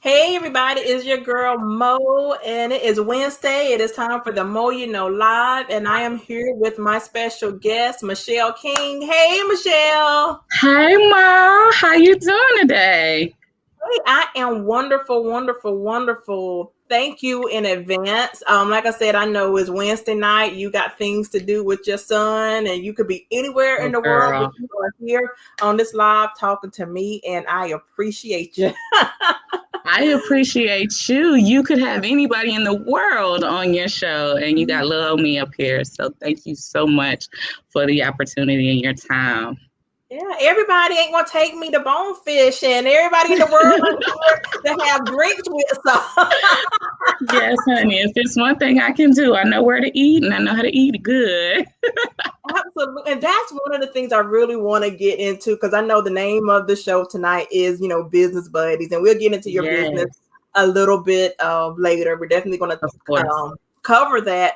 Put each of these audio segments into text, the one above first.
Hey everybody, it's your girl Mo, and it is Wednesday. It is time for the Mo You Know Live, and I am here with my special guest, Michelle King. Hey Michelle. Hey Ma, how you doing today? Hey, I am wonderful, wonderful, wonderful. Thank you in advance. Like I said, I know it's Wednesday night. You got things to do with your son, and you could be anywhere Oh, in the world, but girl, you are here on this live talking to me, and I appreciate you. I appreciate you. You could have anybody in the world on your show, and you got little me up here. So thank you so much for the opportunity and your time. Yeah, everybody ain't gonna take me to Bonefish, and everybody in the world ain't here to have drinks with. So Yes, honey. If it's one thing I can do, I know where to eat, and I know how to eat good. absolutely, and that's one of the things I really want to get into because I know the name of the show tonight is Business Buddies, and we'll get into your business Yes, a little bit later. We're definitely gonna of course. cover that.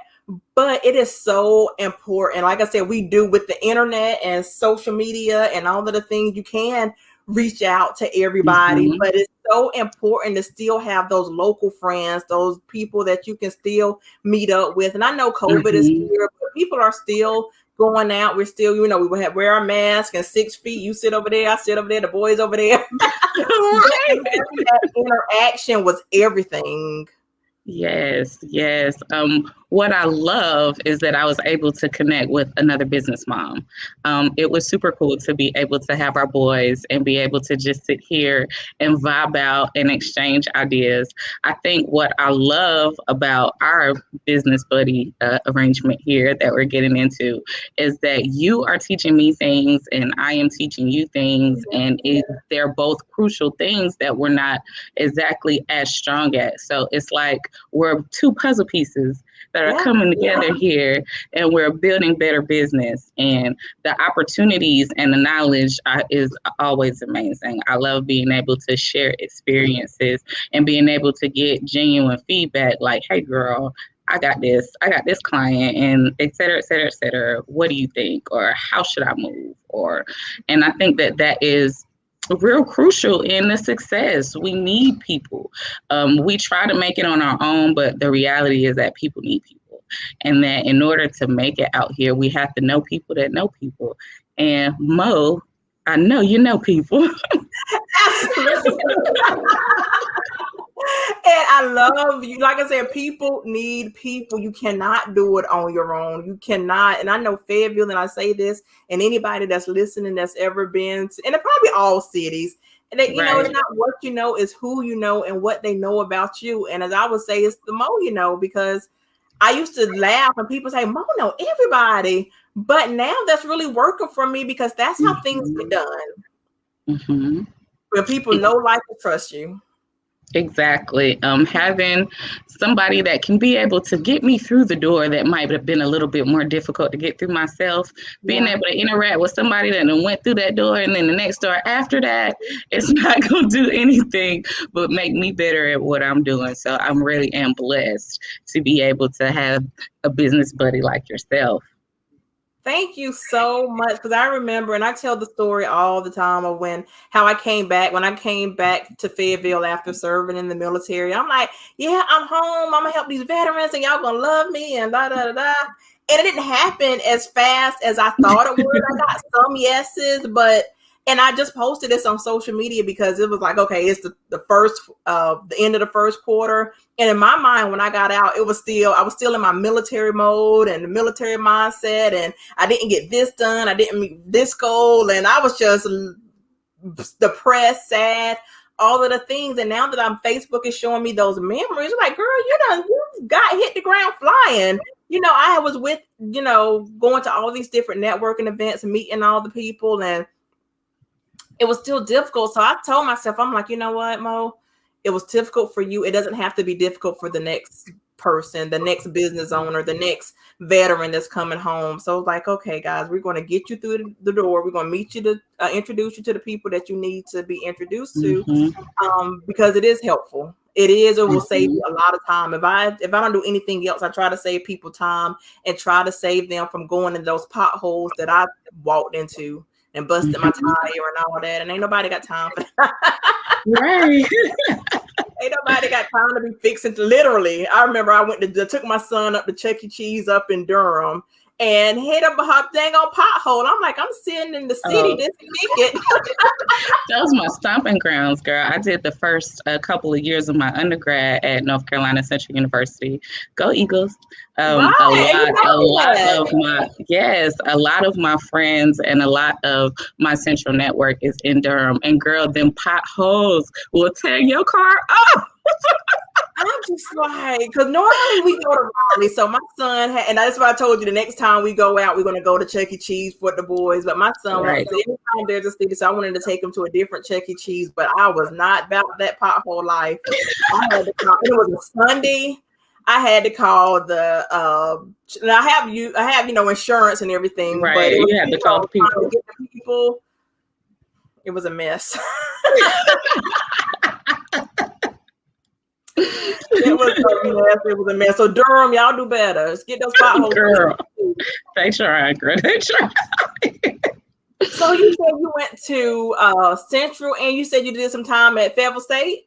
But it is so important. Like I said, we do with the internet and social media and all of the things you can reach out to everybody. Hmm. But it's so important to still have those local friends, those people that you can still meet up with. And I know COVID is Hmm. here, but people are still going out. We're still, we wear our mask and 6 feet. You sit over there, I sit over there, the boys over there. But Right. having that interaction was everything. Yes, yes. What I love is that I was able to connect with another business mom. It was super cool to be able to have our boys and be able to just sit here and vibe out and exchange ideas. I think what I love about our business buddy arrangement here that we're getting into is that you are teaching me things and I am teaching you things, and they're both crucial things that we're not exactly as strong at. So it's like we're two puzzle pieces that are Yeah. coming together here, and we're building better business. And the opportunities and the knowledge is always amazing. I love being able to share experiences and being able to get genuine feedback like, hey, girl, I got this client, and et cetera, et cetera, et cetera. What do you think? Or how should I move? And I think that that is real crucial in the success. We need people. We try to make it on our own, but the reality is that people need people. And that in order to make it out here, we have to know people that know people. And Mo, I know you know people. Absolutely. And I love you. Like I said, people need people. You cannot do it on your own. You cannot. And I know Fayetteville, and I say this, and anybody that's listening that's ever been to, and it probably all cities, and that it's Right. not what you know, it's who you know and what they know about you. And as I would say, it's the more you know, because I used to laugh when people say, Mo know everybody. But now that's really working for me because that's how things get Mm-hmm. done. Mm-hmm. When people know, like, and trust you. Exactly. Having somebody that can be able to get me through the door that might have been a little bit more difficult to get through myself, being Yeah. able to interact with somebody that went through that door and then the next door after that, it's not going to do anything but make me better at what I'm doing. So I'm really am blessed to be able to have a business buddy like yourself. Thank you so much because I remember, and I tell the story all the time of how I came back. When I came back to Fayetteville after serving in the military, I'm like, yeah, I'm home. I'm gonna help these veterans, and y'all gonna love me, and da da da da. And it didn't happen as fast as I thought it would. I got some yeses, but and I just posted this on social media because it was like, okay, it's the end of the first quarter. And in my mind, when I got out, I was still in my military mode and the military mindset, and I didn't get this done. I didn't meet this goal. And I was just depressed, sad, all of the things. And now that Facebook is showing me those memories, I'm like, girl, you got hit the ground flying. I was with, going to all these different networking events and meeting all the people, and it was still difficult. So I told myself, I'm like, you know what, Mo? It was difficult for you. It doesn't have to be difficult for the next person, the next business owner, the next veteran that's coming home. So it's like, okay, guys, we're going to get you through the door. We're going to meet you to introduce you to the people that you need to be introduced to, Mm-hmm. because it is helpful. It will save Mm-hmm. you a lot of time. If I don't do anything else, I try to save people time and try to save them from going in those potholes that I walked into and busted my Mm-hmm. tire and all that. And ain't nobody got time for that. Right. Ain't nobody got time to be fixing to literally. I remember I took my son up to Chuck E. Cheese up in Durham and hit up a dang on pothole. I'm like, I'm sitting in the city Oh, this ticket. those my stomping grounds, girl. I did the first couple of years of my undergrad at North Carolina Central University. Go Eagles! Right. And you know A lot of my friends and a lot of my central network is in Durham. And girl, them potholes will tear your car up. I'm just like, because normally we go to Raleigh. So my son and that's why I told you the next time we go out, we're going to go to Chuck E. Cheese for the boys. But my son Right. wants to, anytime there's a city, so I wanted to take him to a different Chuck E. Cheese. But I was not about that pothole life. I had to call, it was a Sunday. I had to call the I have insurance and everything, Right. but it was, You had to call the people. to get the people. It was a mess. It was a mess. It was a mess. So Durham, y'all do better. Let's get those potholes. Girl, they try, girl. They try. So you said you went to Central, and you said you did some time at Fayetteville State.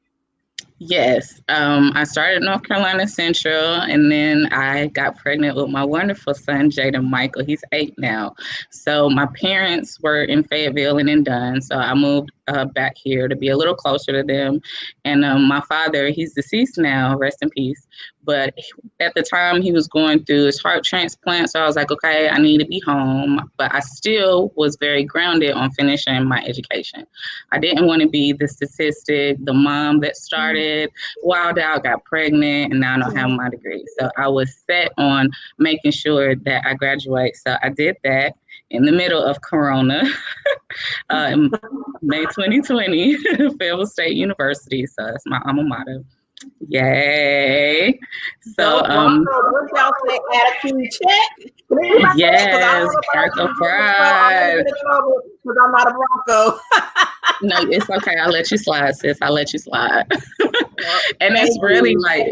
Yes, I started North Carolina Central, and then I got pregnant with my wonderful son, Jaden Michael. He's 8 now. So my parents were in Fayetteville and in Dunn, so I moved back here to be a little closer to them. And my father, he's deceased now, rest in peace. But at the time, he was going through his heart transplant, so I was like, okay, I need to be home. But I still was very grounded on finishing my education. I didn't want to be the statistic, the mom that started, wild out, got pregnant, and now I don't have my degree. So I was set on making sure that I graduate. So I did that in the middle of Corona, in May 2020, Fayetteville State University. So that's my alma mater. Yay. So what y'all say, attitude check? yes, Bronco Pride. Because I'm not a Bronco. No, it's okay. I'll let you slide, sis. I'll let you slide. And it's really like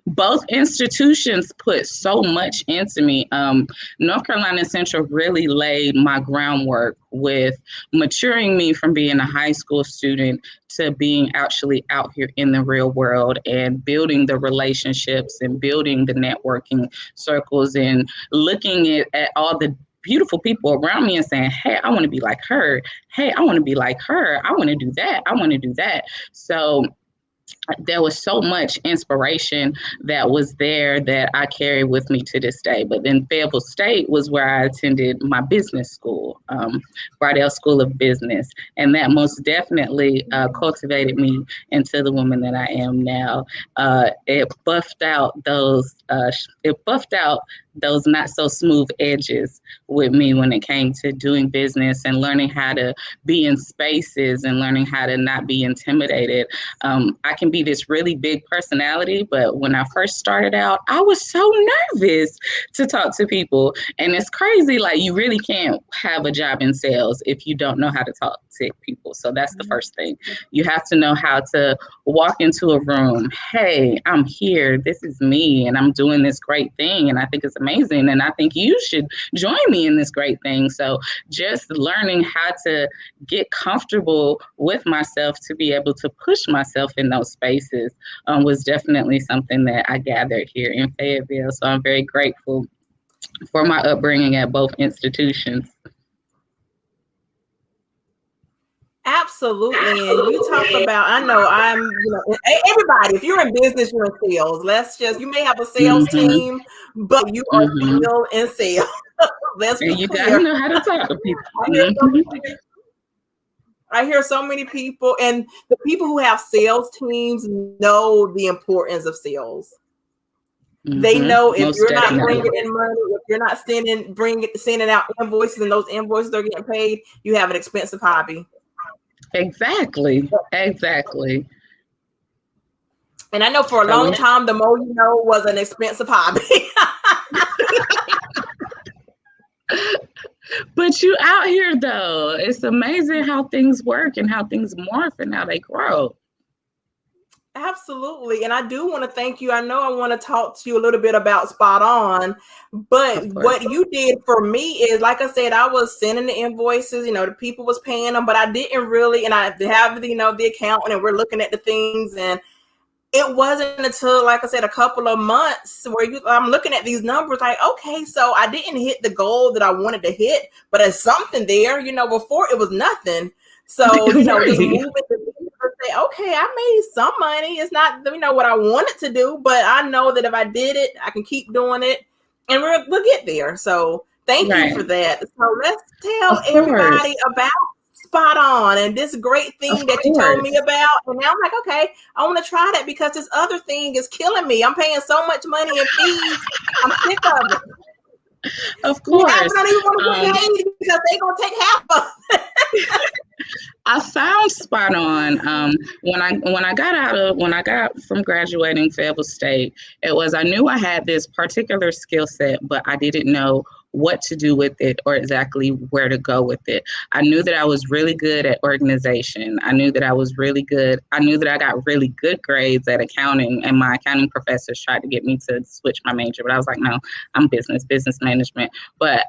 both institutions put so much into me. North Carolina Central really laid my groundwork with maturing me from being a high school student to being actually out here in the real world and building the relationships and building the networking circles and looking at all the beautiful people around me and saying, hey, I want to be like her. Hey, I want to be like her. I want to do that. I want to do that. So there was so much inspiration that was there that I carry with me to this day. But then Fayetteville State was where I attended my business school, Bardell School of Business. And that most definitely cultivated me into the woman that I am now. It buffed out those not so smooth edges with me when it came to doing business and learning how to be in spaces and learning how to not be intimidated. I can be this really big personality, but when I first started out, I was so nervous to talk to people. And it's crazy, like you really can't have a job in sales if you don't know how to talk to people. So that's the first thing. You have to know how to walk into a room. Hey, I'm here. This is me, and I'm doing this great thing, and I think it's amazing, and I think you should join me in this great thing. So just learning how to get comfortable with myself to be able to push myself in those spaces was definitely something that I gathered here in Fayetteville. So I'm very grateful for my upbringing at both institutions. Absolutely. And you talk about, I know everybody, if you're in business, you're in sales. You may have a sales team, but you are still in sales. And you got to know how to talk to people. I hear so many people, and the people who have sales teams know the importance of sales. They know if you're not bringing in money, if you're not sending out invoices, and those invoices are getting paid, you have an expensive hobby. Exactly. And I know for a long time, the more you know was an expensive hobby. But you out here though. It's amazing how things work and how things morph and how they grow. Absolutely. And I do want to thank you. I know I want to talk to you a little bit about SpotOn, but what you did for me is, like I said, I was sending the invoices, the people was paying them, but I didn't really, and I have, the account, and we're looking at the things, and it wasn't until, like I said, a couple of months where I'm looking at these numbers like, okay, so I didn't hit the goal that I wanted to hit, but there's something there. Before it was nothing. So, just Right. moving to say, okay, I made some money. It's not, what I wanted to do, but I know that if I did it, I can keep doing it and we'll get there. So thank you for Right. that. So let's tell Of everybody course. about SpotOn and this great Of thing that you told me course. about. And now I'm like, okay, I want to try that because this other thing is killing me. I'm paying so much money in fees. I'm sick of it. Of Yeah, I course. don't even want to Um, get paid because they're gonna take half of I found SpotOn when I got from graduating Fayetteville State. It was I knew I had this particular skill set, but I didn't know what to do with it or exactly where to go with it. I knew that I was really good at organization. I knew that I was really good. I knew that I got really good grades at accounting, and my accounting professors tried to get me to switch my major, but I was like, no, I'm business management. But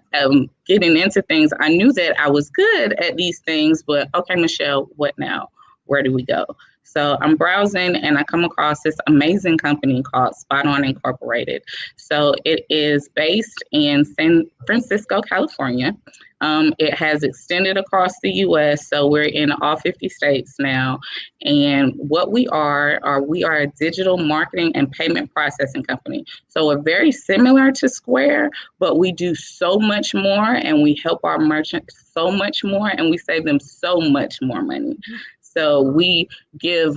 getting into things, I knew that I was good at these things, but okay, Michelle, what now? Where do we go? So I'm browsing and I come across this amazing company called SpotOn Incorporated. So it is based in San Francisco, California. It has extended across the U.S., so we're in all 50 states now. And what we are a digital marketing and payment processing company. So we're very similar to Square, but we do so much more and we help our merchants so much more and we save them so much more money. So we give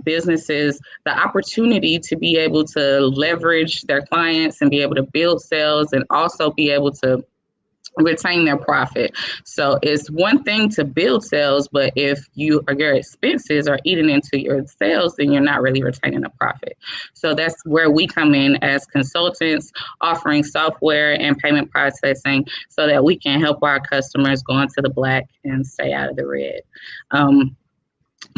businesses the opportunity to be able to leverage their clients and be able to build sales and also be able to retain their profit. So it's one thing to build sales, but if your expenses are eating into your sales, then you're not really retaining a profit. So that's where we come in as consultants, offering software and payment processing so that we can help our customers go into the black and stay out of the red.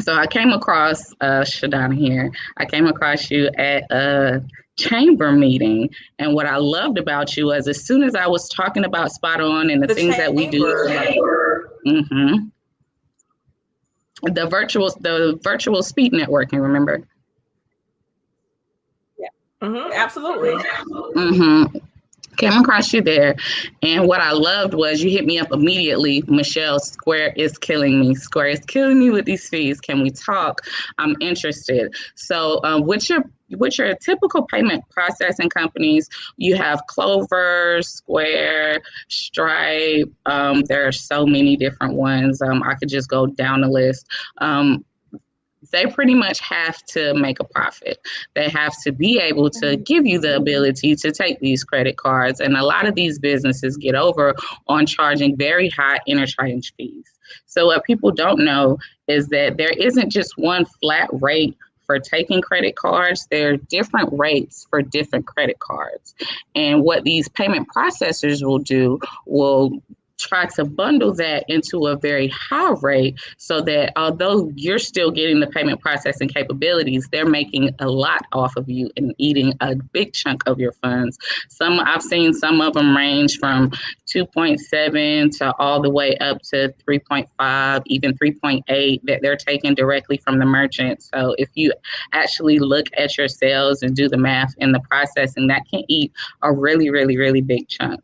So I came across Shadana here. I came across you at a chamber meeting, and what I loved about you was as soon as I was talking about SpotOn and the the things that we do, chamber. mm-hmm, the virtual speed networking. Remember? Absolutely. Mm-hmm. Came across you there, and what I loved was you hit me up immediately. Michelle, Square is killing me. Square is killing me with these fees. Can we talk? I'm interested. So, with your typical payment processing companies, you have Clover, Square, Stripe. There are so many different ones. I could just go down the list. They pretty much have to make a profit. They have to be able to give you the ability to take these credit cards. And a lot of these businesses get over on charging very high interchange fees. So what people don't know is that there isn't just one flat rate for taking credit cards. There are different rates for different credit cards. And what these payment processors will do will try to bundle that into a very high rate so that although you're still getting the payment processing capabilities, they're making a lot off of you and eating a big chunk of your funds. I've seen some of them range from 2.7 to all the way up to 3.5, even 3.8 that they're taking directly from the merchant. So if you actually look at your sales and do the math and the processing, that can eat a really, really, really big chunk.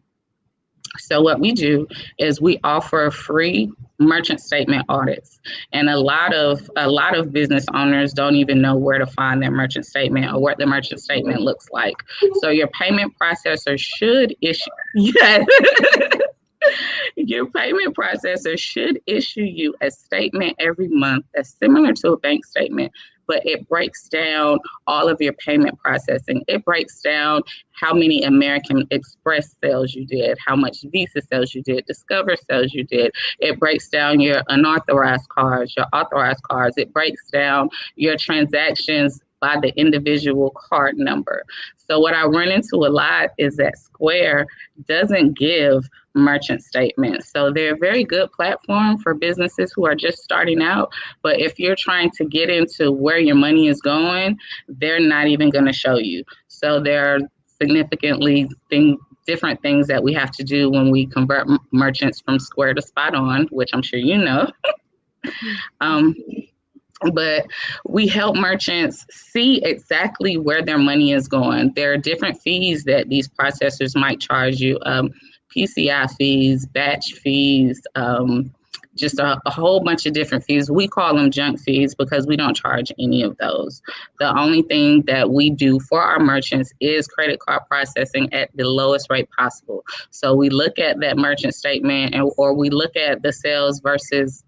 So what we do is we offer free merchant statement audits, and a lot of business owners don't even know where to find their merchant statement or what the merchant statement looks like. So your payment processor should issue yes. Your payment processor should issue you a statement every month that's similar to a bank statement, but it breaks down all of your payment processing. It breaks down how many American Express sales you did, how much Visa sales you did, Discover sales you did. It breaks down your unauthorized cards, your authorized cards. It breaks down your transactions by the individual card number. So what I run into a lot is that Square doesn't give merchant statements. So they're a very good platform for businesses who are just starting out. But if you're trying to get into where your money is going, they're not even going to show you. So there are significantly different things that we have to do when we convert merchants from Square to SpotOn, which I'm sure you know. um, but we help merchants see exactly where their money is going. There are different fees that these processors might charge you, PCI fees, batch fees, just a whole bunch of different fees. We call them junk fees because we don't charge any of those. The only thing that we do for our merchants is credit card processing at the lowest rate possible. So we look at that merchant statement, or we look at the sales versus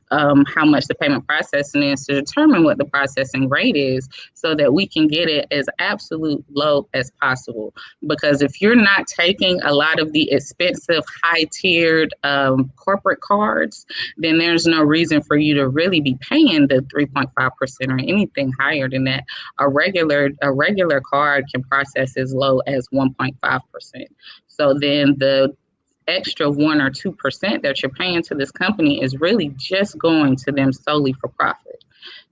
how much the payment processing is to determine what the processing rate is so that we can get it as absolute low as possible. Because if you're not taking a lot of the expensive, high tiered corporate cards, then there's no reason for you to really be paying the 3.5% or anything higher than that. A regular card can process as low as 1.5%. So then the extra 1 or 2% that you're paying to this company is really just going to them solely for profit.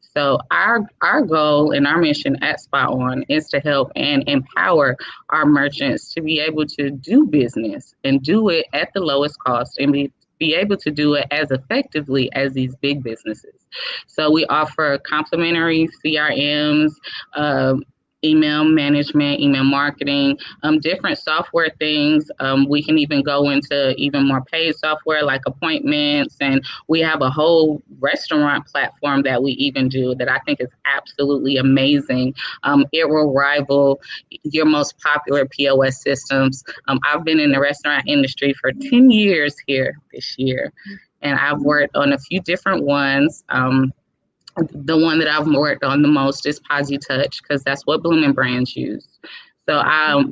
So our goal and our mission at SpotOn is to help and empower our merchants to be able to do business and do it at the lowest cost and be able to do it as effectively as these big businesses. So we offer complimentary CRMs, email management, email marketing, different software things. We can even go into even more paid software like appointments, and we have a whole restaurant platform that we even do that I think is absolutely amazing. It will rival your most popular POS systems. I've been in the restaurant industry for 10 years here this year, and I've worked on a few different ones. The one that I've worked on the most is PosiTouch because that's what Blooming Brands use. So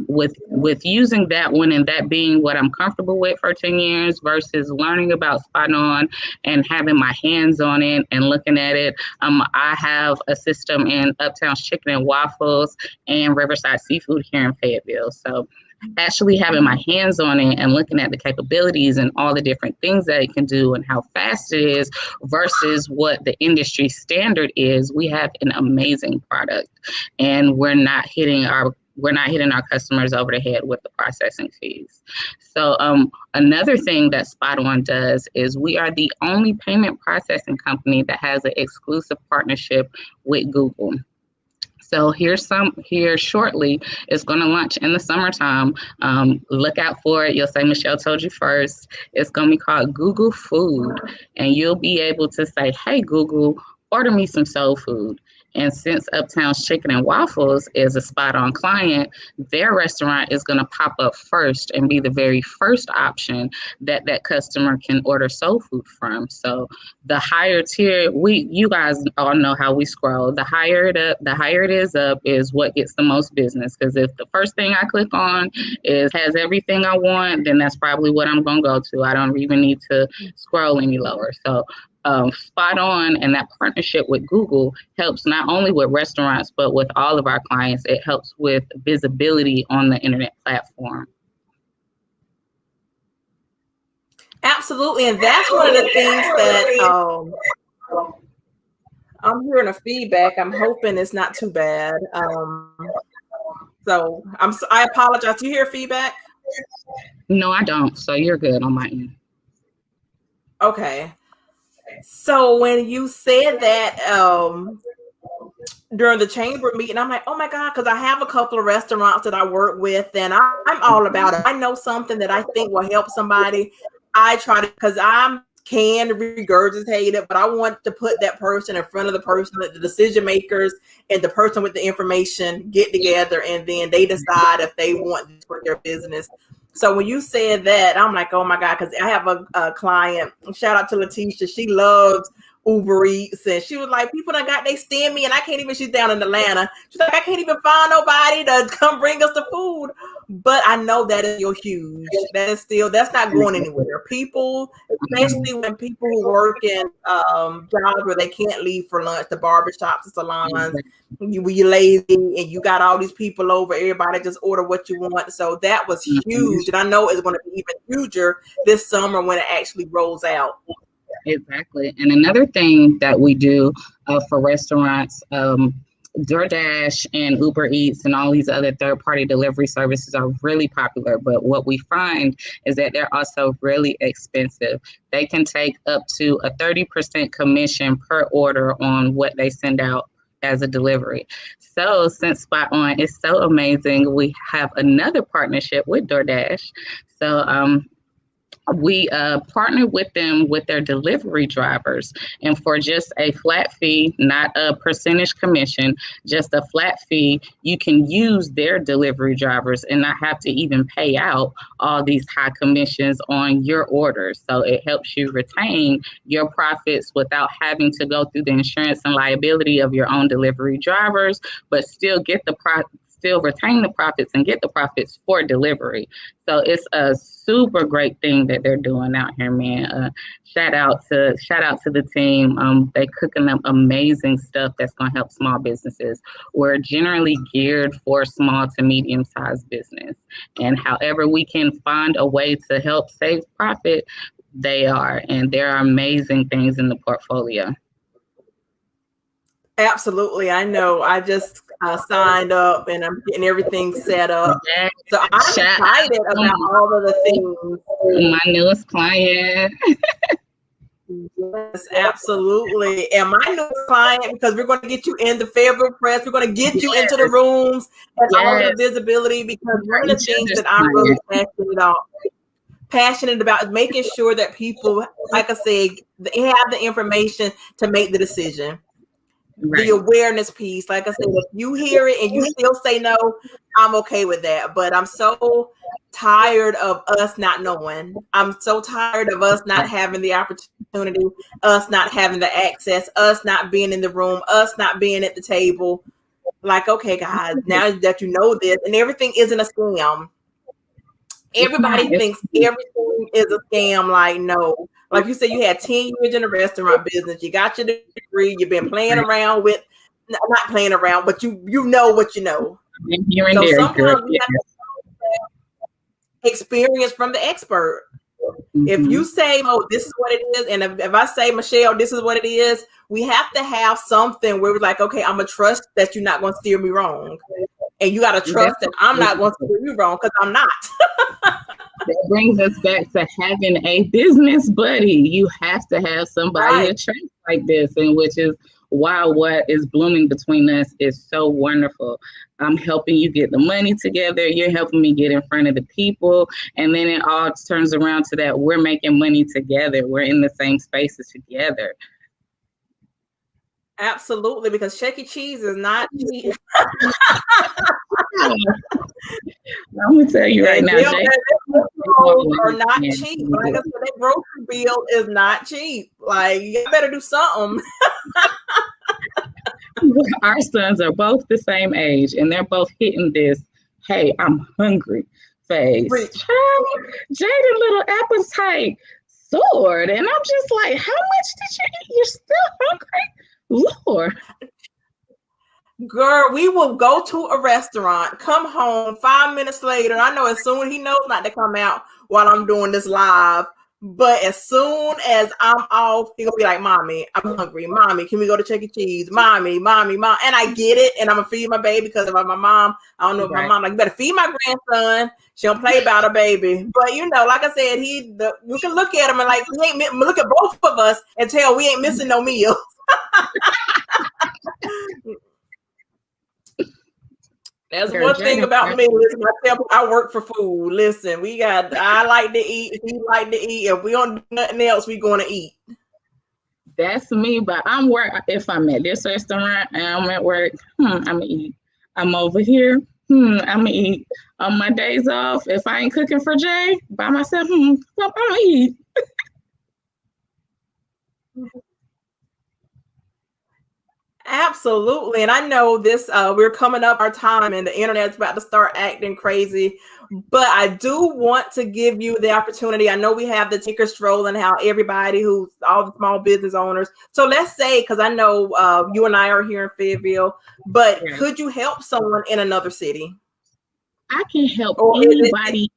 with using that one and that being what I'm comfortable with for 10 years versus learning about SpotOn and having my hands on it and looking at it, I have a system in Uptown's Chicken and Waffles and Riverside Seafood here in Fayetteville. So actually having my hands on it and looking at the capabilities and all the different things that it can do and how fast it is versus what the industry standard is, we have an amazing product, and we're not hitting our customers over the head with the processing fees. So another thing that SpotOn does is we are the only payment processing company that has an exclusive partnership with Google. So here shortly. It's going to launch in the summertime. Look out for it. You'll say Michelle told you first. It's going to be called Google Food, and you'll be able to say, "Hey Google, order me some soul food." And since Uptown's Chicken and Waffles is a SpotOn client, their restaurant is going to pop up first and be the very first option that that customer can order soul food from. So the higher tier, you guys all know how we scroll. The higher it is up is what gets the most business. Because if the first thing I click on has everything I want, then that's probably what I'm going to go to. I don't even need to scroll any lower. So SpotOn and that partnership with Google helps not only with restaurants, but with all of our clients. It helps with visibility on the internet platform. Absolutely. And that's one of the things that I'm hearing a feedback. I'm hoping it's not too bad. So I apologize. Do you hear feedback? No, I don't. So you're good on my end. Okay. So when you said that during the chamber meeting, I'm like, oh my God, because I have a couple of restaurants that I work with, and I'm all about it. I know something that I think will help somebody. I try to, because I'm can regurgitate it, but I want to put that person in front of the person, the decision makers and the person with the information get together, and then they decide if they want this for their business. So when you said that, I'm like, oh my God, because I have a client, shout out to Letitia, she loves Uber Eats, and she was like, people done got they stem me, and I can't even, she's down in Atlanta, she's like, I can't even find nobody to come bring us the food. But I know that is still huge. That's not going anywhere. People, especially when people who work in jobs where they can't leave for lunch, the barbershops, the salons, you lazy and you got all these people over, everybody just order what you want. So that was huge. And I know it's going to be even huger this summer when it actually rolls out. Exactly. And another thing that we do for restaurants, DoorDash and Uber Eats and all these other third-party delivery services are really popular, but what we find is that they're also really expensive. They can take up to a 30% commission per order on what they send out as a delivery. So since SpotOn is so amazing, we have another partnership with DoorDash. So we partnered with them with their delivery drivers, and for just a flat fee, not a percentage commission, just a flat fee, you can use their delivery drivers and not have to even pay out all these high commissions on your orders. So it helps you retain your profits without having to go through the insurance and liability of your own delivery drivers, but still get the still retain the profits and get the profits for delivery. So it's a super great thing that they're doing out here, man. Shout out to the team. They cooking up amazing stuff that's gonna help small businesses. We're generally geared for small to medium sized business, and however we can find a way to help save profit, they are, and there are amazing things in the portfolio. Absolutely. I know. I just signed up and I'm getting everything set up. Yeah, So I'm shout excited out about all of the to my newest client. things. Yes, absolutely. And my new client, because we're going to get you in the Fayetteville Press, we're going to get you into the Yes, rooms and all of yes, the visibility, because one of the each things other's that I'm really clients. passionate about is making sure that people, like I said, they have the information to make the decision. The Right. awareness piece, like I said, if you hear it and you still say no, I'm okay with that. But I'm so tired of us not knowing. I'm so tired of us not having the opportunity, us not having the access, us not being in the room, us not being at the table. Like, okay, guys, now that you know this, and everything isn't a scam. It's not. Everybody thinks everything is a scam. Like, no. Like you said, you had 10 years in the restaurant business. You got your degree. You've been playing around with, not playing around, but you know what you know. Here and So there, girl. sometimes we have Yes. to experience from the expert. If Mm-hmm. you say, oh, this is what it is, and if I say, Michelle, this is what it is, we have to have something where we're like, okay, I'm going to trust that you're not going to steer me wrong. And you got to trust that I'm not going to steer you wrong, because I'm not. That brings us back to having a business buddy. You have to have somebody Right. to trust like this, and which is why what is blooming between us is so wonderful. I'm helping you get the money together. You're helping me get in front of the people. And then it all turns around to that we're making money together. We're in the same spaces together. Absolutely, because Chuck E. Cheese is not cheap. I'm going to tell you right And now, them Jay. are not cheap. Like I said, that grocery bill is not cheap. Like, you better do something. Our sons are both the same age, and they're both hitting this, hey, I'm hungry phase. Child, Jaden, little appetite soared. And I'm just like, how much did you eat? You're still hungry? Lord. Girl, we will go to a restaurant, come home 5 minutes later. I know as soon he knows not to come out while I'm doing this live. But as soon as I'm off, he gonna be like, "Mommy, I'm hungry. Mommy, can we go to Chuck E. Cheese? Mommy, mommy, mom." And I get it, and I'm gonna feed my baby because of my mom. I don't know if my mom like, you better feed my grandson. She don't play about her baby. But you know, like I said, we can look at him and like we ain't look at both of us and tell we ain't missing no meals. That's one thing about me. Listen, I work for food. Listen, I like to eat. He like to eat. If we don't do nothing else, we going to eat. That's me, but if I'm at this restaurant and I'm at work, I'm gonna eat. I'm over here, I'm gonna eat. On my days off, if I ain't cooking for Jay by myself, I'm gonna eat. Absolutely. And I know this, we're coming up our time and the internet's about to start acting crazy, but I do want to give you the opportunity. I know we have the ticker stroll and how everybody all the small business owners. So let's say, because I know you and I are here in Fayetteville, but could you help someone in another city? I can help anybody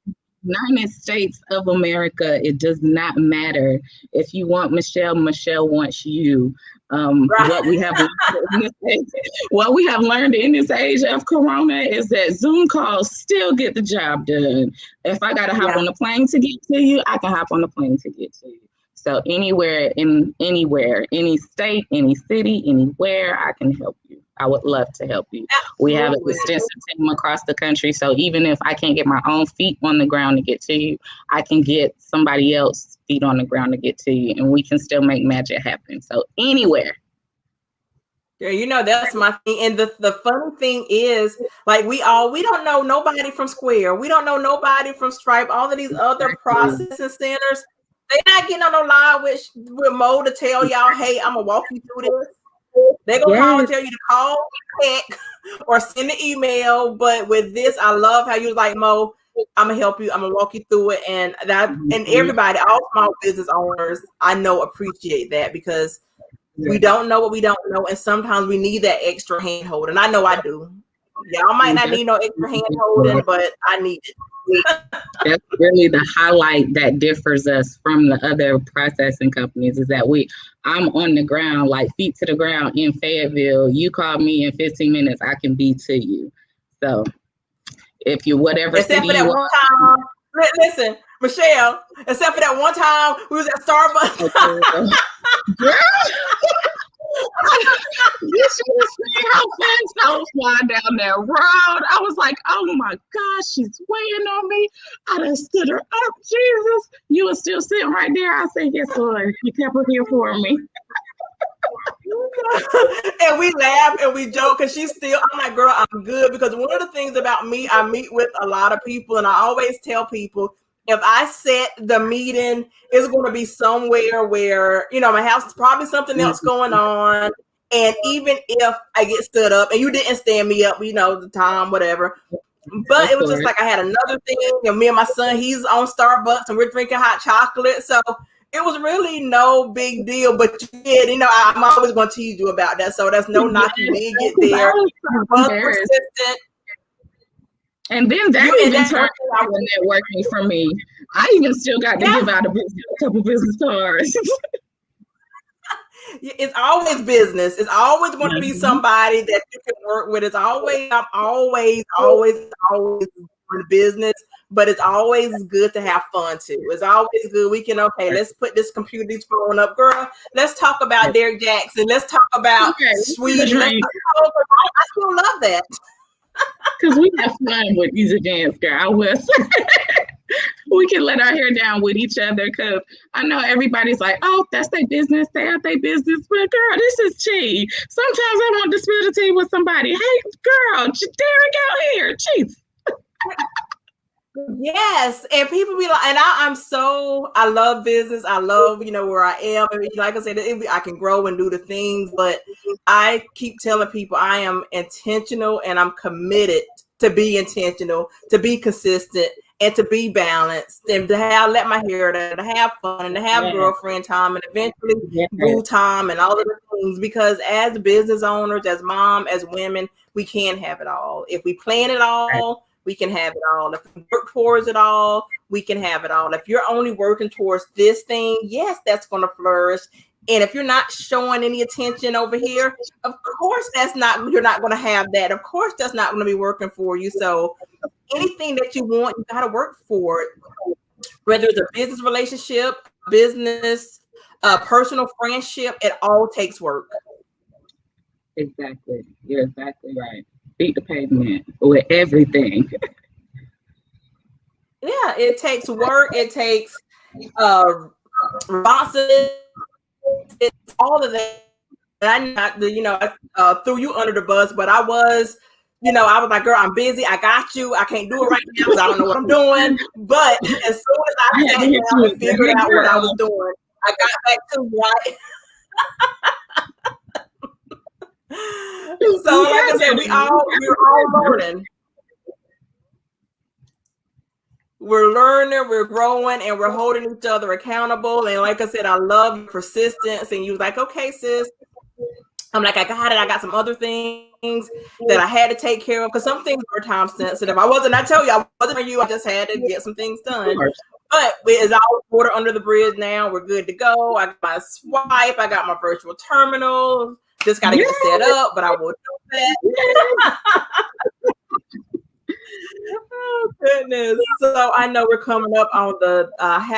United States of America, it does not matter. If you want Michelle, Michelle wants you. Right. What we have learned in this age, what we have learned in this age of Corona is that Zoom calls still get the job done. If I got to hop Yeah. on the plane to get to you, I can hop on the plane to get to you. So anywhere, any state, any city, anywhere, I can help you. I would love to help you. We have an Absolutely. extensive team across the country. So even if I can't get my own feet on the ground to get to you, I can get somebody else feet on the ground to get to you, and we can still make magic happen. So anywhere. Yeah, that's my thing. And the funny thing is, like we don't know nobody from Square. We don't know nobody from Stripe. All of these other Exactly. processing centers, they not getting on no live with Mo to tell y'all, hey, I'm gonna walk you through this. They're gonna call and Yes. tell you to call, text, or send an email. But with this, I love how you was like, Mo, I'm gonna help you. I'm gonna walk you through it, and Mhm. everybody, all small business owners, I know appreciate that because we don't know what we don't know, and sometimes we need that extra hand holding. I know I do. Y'all might not That's need no extra hand holding, but I need it. that's really the highlight that differs us from the other processing companies is that I'm on the ground, like feet to the ground in Fayetteville. You call me in 15 minutes, I can be to you. So if you whatever Except city for that you one time. Listen, Michelle. Except for that one time we was at are, Starbucks. girl, you should have seen how fast I was flying down that road. I was like, oh my gosh, she's waiting on me. I done stood her up, Jesus. You were still sitting right there. I said, yes, Lord. You kept her here for me. And we laugh and we joke because she's still, I'm like, girl, I'm good. Because one of the things about me, I meet with a lot of people, and I always tell people, if I set the meeting, it's going to be somewhere where, my house is probably something else going on. And even if I get stood up and you didn't stand me up, the time, whatever. But Of it was just course. like I had another thing, and me and my son, he's on Starbucks and we're drinking hot chocolate. So it was really no big deal. But you did, I'm always going to tease you about that. So that's no knock. You Yes, did get because I there. was You so was embarrassed. persistent. And then that You and even that turned person, into networking for me. I even still got to give yeah. out a couple business cards. It's always business. It's always going to be Mhm. somebody that you can work with. I'm always in business, but it's always good to have fun too. It's always good. We can, okay, let's put this phone up, girl. Let's talk about Derek Jackson. Let's talk about Okay, let's have a Sweden. drink I still love that. because we have fun with these events, girl. I will say. We can let our hair down with each other because I know everybody's like, oh, that's their business. They have their business. But girl, this is tea. Sometimes I want to spill the tea with somebody. Hey, girl, Derek out here. Jeez. Yes, and people be like, and I love business. I love, where I am. I mean, like I said, I can grow and do the things, but I keep telling people I am intentional and I'm committed to be intentional, to be consistent, and to be balanced, and to let my hair down, to have fun, and to have Yes, girlfriend time, and eventually yes, boo time, and all of the things. Because as business owners, as mom, as women, we can have it all if we plan it all. We can have it all. If we work towards it all, we can have it all. If you're only working towards this thing, yes, that's going to flourish. And if you're not showing any attention over here, of course you're not going to have that. Of course, that's not going to be working for you. So anything that you want, you got to work for it. Whether it's a business relationship, business, personal friendship, it all takes work. exactly. You're exactly right. Beat the pavement with everything. Yeah, it takes work. It takes uh, responsibility. It's all of that. And I not the threw you under the bus, but I was like, girl, I'm busy. I got you. I can't do it right now because I don't know what I'm doing. But as soon as I I had to sat hit you down and with the figured hey out what I was girl. doing, I got back to right. So, We like I got said, we're all that. learning. We're learning, we're growing, and we're holding each other accountable. And like I said, I love your persistence. And you was like, okay, sis, I'm like, I got it. I got some other things that I had to take care of because some things are time sensitive. I tell you, I wasn't for you. I just had to get some things Of done. course. But it's all water under the bridge now. We're good to go. I got my swipe. I got my virtual terminal. Just got to get it set Yes, up, but I will do that. yes. Oh goodness! So I know we're coming up on the half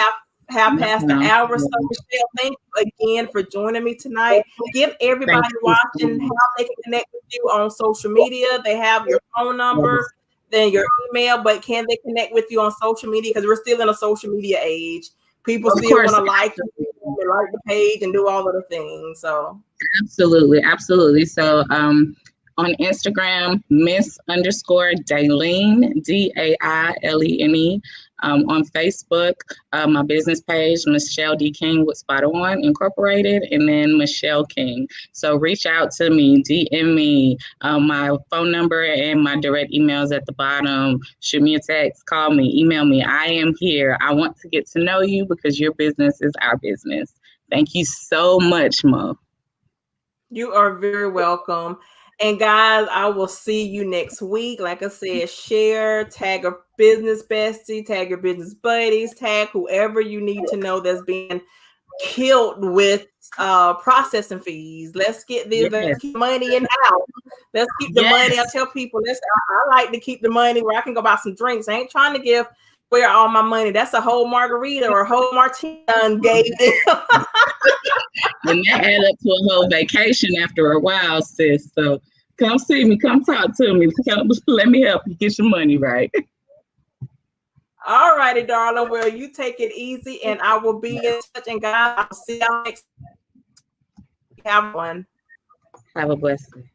Yes, past the ma'am. hour. So Michelle, thank you again for joining me tonight. Give Thank everybody you so watching how much. they can connect with you on social media. They have your phone number, Yes. then your email, but can they connect with you on social media? Because we're still in a social media age. People Of still want course, to like you, they like the page, and do all of the things. So absolutely, absolutely. So, on Instagram, Miss underscore Dailene, Dailene. On Facebook, my business page, Michelle D. King with SpotOn Incorporated, and then Michelle King. So reach out to me, DM me. My phone number and my direct emails at the bottom. Shoot me a text, call me, email me. I am here. I want to get to know you because your business is our business. Thank you so much, Mo. you are very welcome. And guys, I will see you next week. Like I said, share, tag a business bestie, tag your business buddies, tag whoever you need to know that's being killed with processing fees. Let's get this, let's Yes, keep money in house. Let's keep the money. I yes. tell people, I like to keep the money where I can go buy some drinks. I ain't trying to give where all my money. That's a whole margarita or a whole martini gave them. And that add up to a whole vacation after a while, sis. So come see me, come talk to me. Come, let me help you get your money right. All righty, darling. Well, you take it easy and I will be in touch. And guys, I'll see y'all next week. Have one. Have a blessed day.